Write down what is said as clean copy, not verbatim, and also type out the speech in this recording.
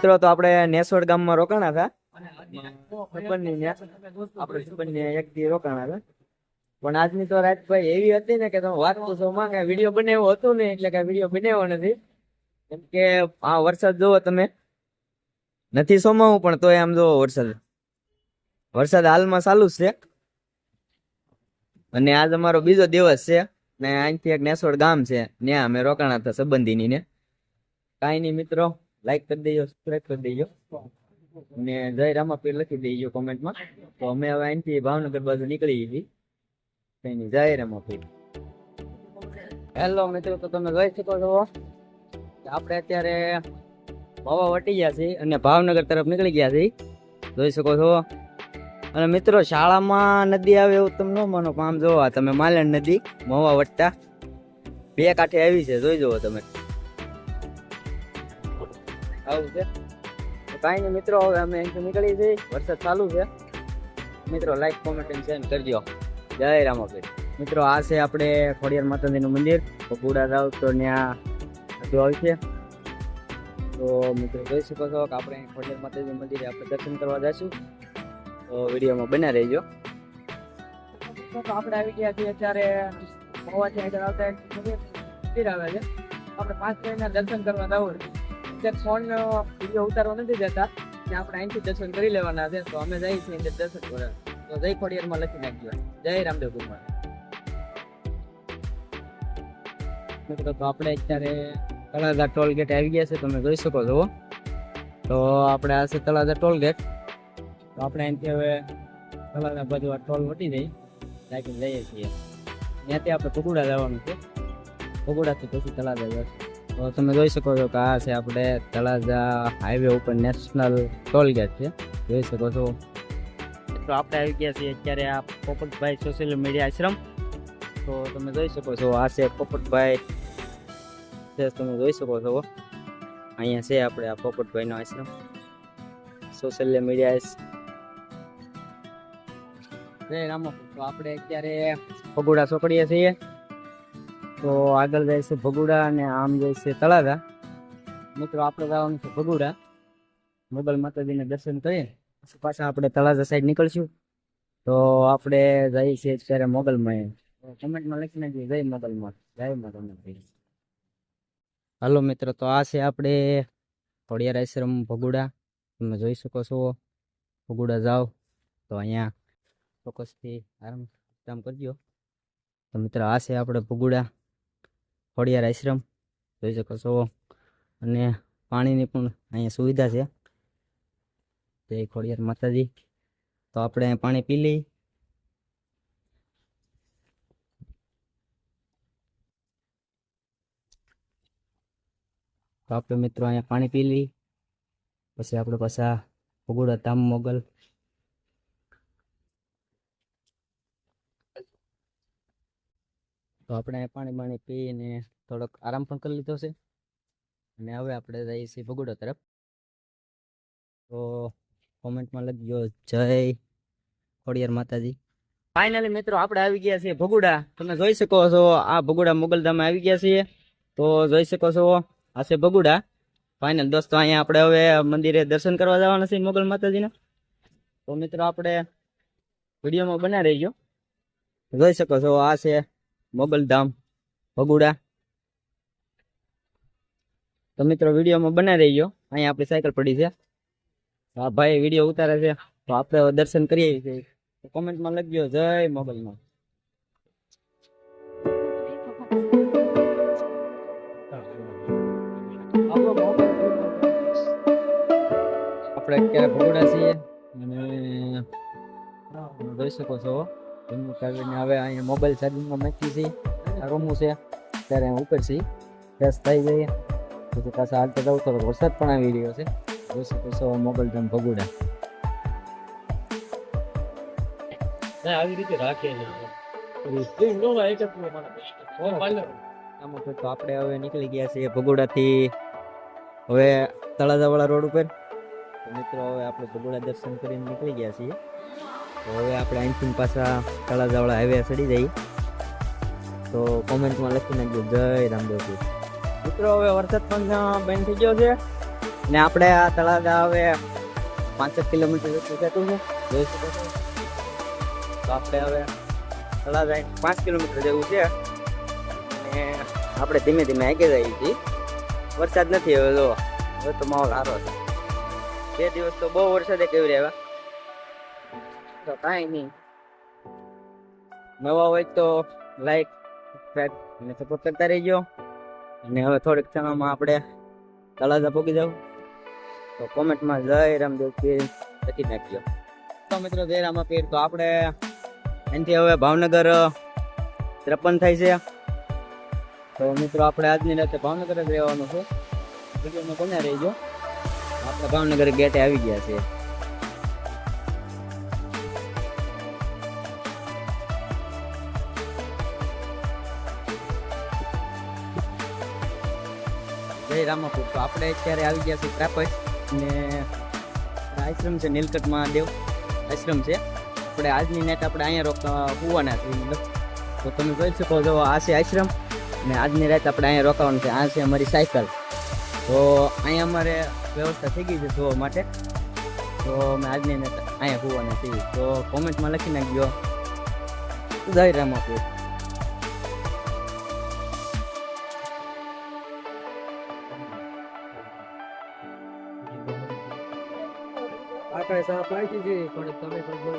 મિત્રો તો આપણે નેસોડ ગામમાં રોકાણા હતા આપણે એક દી રોકાણા હતા પણ આજની તો રાત ભાઈ એવી હતી ને કે તમે વાત પૂછો માં કઈ વિડીયો બનાવ્યો હતો ને એટલે કઈ વિડીયો બનાવ્યો નથી કેમ કે આ વરસાદ જોવો તમે નથી સોમાવું પણ તોય આમ જોવો વરસાદ હાલમાં ચાલુ જ છે અને આજ અમારો બીજો દિવસ છે ને અહીંથી એક નેસોડ ગામ છે ત્યાં અમે રોકાણા હતા સંબંધીની ને કાંઈ નહીં મિત્રો લાઈક કરી દેજો સબસ્ક્રાઈબ કરી દેજો ને જય રામાપીર લખી દેજો કોમેન્ટમાં તો અમે હવે અહીંથી ભાવનગર બાજુ નીકળી ગઈ કઈ નહીં જય રામાપીર હેલો મિત્રો તો તમે જોઈ શકો છો આપણે અત્યારે બાવા વટી ગયા છીએ અને ભાવનગર તરફ નીકળી ગયા છીએ જોઈ શકો છો અને મિત્રો શાળામાં નદી આવે એવું તમે ન માનો પણ આમ જોવા તમે માલણ નદી મવા વટતા બે કાંઠે આવી છે જોઈ જુઓ તમે આવું છે કાંઈ નહીં મિત્રો હવે અમે અહીંથી નીકળી જઈએ વરસાદ ચાલુ છે મિત્રો લાઈક કોમેન્ટ અને શેર કરજો જય રામાપીર મિત્રો આ છે આપણે ખોડિયાર માતાજીનું મંદિર બગુડા જાવ તો ત્યાં બધું આવશે તો મિત્રો જોઈ શકો છો કે આપણે ખોડિયાર માતાજીનું મંદિરે આપણે દર્શન કરવા જઈશું તો વિડીયોમાં બના રહેજો આપણે આવી ગયા છીએ અત્યારે મવાથી આગળ આવતા મંદિર આવે છે આપણે 5 મિનિટના દર્શન કરવા જવું ફોન વિડીયો ઉતારવા નથી દેતા ત્યાં આપણે અહીંથી દર્શન કરી લેવાના છે તો અમે જઈએ છીએ દર્શન કરવા તો જય ખોડિયારમાં લખી નાખજો જય રામદેવ કુમાર મિત્રો તો આપણે અત્યારે તળાજા ટોલ ગેટ આવી ગયા છે તમે જોઈ શકો છો તો આપણે આ છે તળાજા ટોલ ગેટ તો આપણે અહીંથી હવે તળાજા બાજુ આ ટોલ વટી જઈ લાગી જઈએ છીએ ત્યાંથી આપણે ભગુડા જવાનું છે ભગુડાથી પછી તળાજા જશું તો તમે જોઈ શકો છો કે આ છે આપણે તળાજા હાઈવે ઉપર નેશનલ ટોલ ગેટ છે જોઈ શકો છો તો આપણે આવી ગયા છીએ અત્યારે આ પોપટભાઈ સોશિયલ મીડિયા આશ્રમ તો તમે જોઈ શકો છો આ છે પોપટભાઈ તમે જોઈ શકો છો અહીંયા છે આપણે આ પોપટભાઈનો આશ્રમ સોશિયલ મીડિયા જય રામાપીર તો આપણે અત્યારે ભગુડા ચોકડીએ છીએ તો આગળ જાય છે ભગુડા અને આમ જાય છે તળાજા મિત્રો આપણે જવાનું છે ભગુડા મોગલ માતાજીને દર્શન કરીએ પછી પાછા આપણે તળાજા સાઈડ નીકળશું તો આપણે જઈએ છીએ અત્યારે મોગલમાં કમેન્ટમાં લખી નાખીએ જય મોગલમાં જય મોગલમાં હાલો મિત્રો તો આ છે આપણે ખોડિયાર આશ્રમ ભગુડા તમે જોઈ શકો છો ભગુડા જાઓ તો અહીંયા ચોક્કસથી આરામ કરજો તો મિત્રો આ છે આપણે ભગુડા ખોડિયાર આશ્રમ જોઈ શકો છો અને પાણીની પણ અહીંયા સુવિધા છે જય ખોડિયાર માતાજી તો આપણે અહીં પાણી પી લઈએ તો આપણે મિત્રો અહીંયા પાણી પી લઈએ પછી આપણે પાછા ભગુડા ધામ મોગલ તો આપણે પાણી પીને થોડોક આરામ પણ કરી લીધો છે અને હવે આપણે જઈએ છીએ ભગુડા તરફ તો કોમેન્ટમાં લખજો જય ખોડિયાર માતાજી ફાઇનલી મિત્રો આપણે આવી ગયા છીએ ભગુડા તમે જોઈ શકો છો આ ભગુડા મોગલધામ આવી ગયા છીએ તો જોઈ શકો છો આ છે ભગુડા ફાઇનલ દોસ્તો અહીંયા આપણે હવે મંદિરે દર્શન કરવા જવાના છે મોગલ માતાજીના તો મિત્રો આપણે વિડીયોમાં બના રહીજો જોઈ શકો છો આ છે મોગલધામ ભગુડા તો મિત્રો વિડીયોમાં બના રહીજો અહીંયા આપણી સાયકલ પડી છે હા ભાઈ વિડીયો ઉતારે છે તો આપણે દર્શન કરીએ છીએ તો કોમેન્ટમાં લખજો જય મોગલમાં આપણે અત્યારે ભગુડા છીએ અને જોઈ શકો છો હવે અહીંયા મોબાઈલ ચાર્જિંગમાં મૂકી છે આ રૂમું છે ત્યારે ઉપર છે ફ્રેશ થઈ જઈએ પછી પાછા હાલતા જાવ તો વરસાદ પણ આવી રહ્યો છે જોઈ શકો છો મોગલધામ ભગુડા આવી રીતે રાખે તો આપણે હવે નીકળી ગયા છીએ ભગુડાથી હવે તળાજાવાળા રોડ ઉપર મિત્રો હવે આપણે ભગુડા દર્શન કરીને નીકળી ગયા છીએ તો હવે આપણે અહીંથી પાછા તળાજાવાળા હાઈવે ચડી જઈએ તો કોમેન્ટમાં લખી નાખજો જય રામદેવ મિત્રો હવે વરસાદ પણ બંધ થઈ ગયો છે ને આપણે આ તળાજા હવે 5 કિલોમીટર જેટલું જતું છે, જોઈ શકો છો. તો આપણે હવે તળાજા 5 કિલોમીટર જેવું છે અને આપણે ધીમે ધીમે આગળ જઈએ છીએ. વરસાદ નથી હવે, જો હવે તો માહોલ સારો છે. 2 દિવસ તો બહુ વરસાદે કેવી રહ્યા, તો કાંઈ નહીં. નવા હોય તો લાઈક સબસ્ક્રાઈબ અને સપોર્ટ કરતા રહીજો. અને હવે થોડીક ક્ષણોમાં આપણે તળાજા પહોંચી જાવ. તો કોમેન્ટમાં જય રામદેવ પીર લખી નાખજો. તો મિત્રો જય રામ પીર. તો આપણે અહીંથી હવે ભાવનગર 53 થાય છે. તો મિત્રો આપણે આજની રાતે ભાવનગર જ રહેવાનું છે. વિડીયોમાં બન્યા રહીજો. આપણે ભાવનગર ગેટે આવી ગયા છે. જય રામાપુર. તો આપણે અત્યારે આવી ગયા છે ત્રાપજ ને આશ્રમ છે નીલકંઠ મહાદેવ આશ્રમ છે. આપણે આજની નાઈટ આપણે અહીંયા હોવાના છે. તો તમે જોઈ શકો છો આ છે આશ્રમ ને આજની રાત આપણે અહીંયા રોકાવાનું છે. આ છે અમારી સાયકલ. તો અહીંયા અમારે વ્યવસ્થા થઈ ગઈ છે જોવા માટે. તો અમે આજની નાઈટ અહીંયા હોવાના છીએ. તો કોમેન્ટમાં લખી નાખજો જય રામાપુર. આપણે સાફ લાગી છે પણ તમે પણ બોલ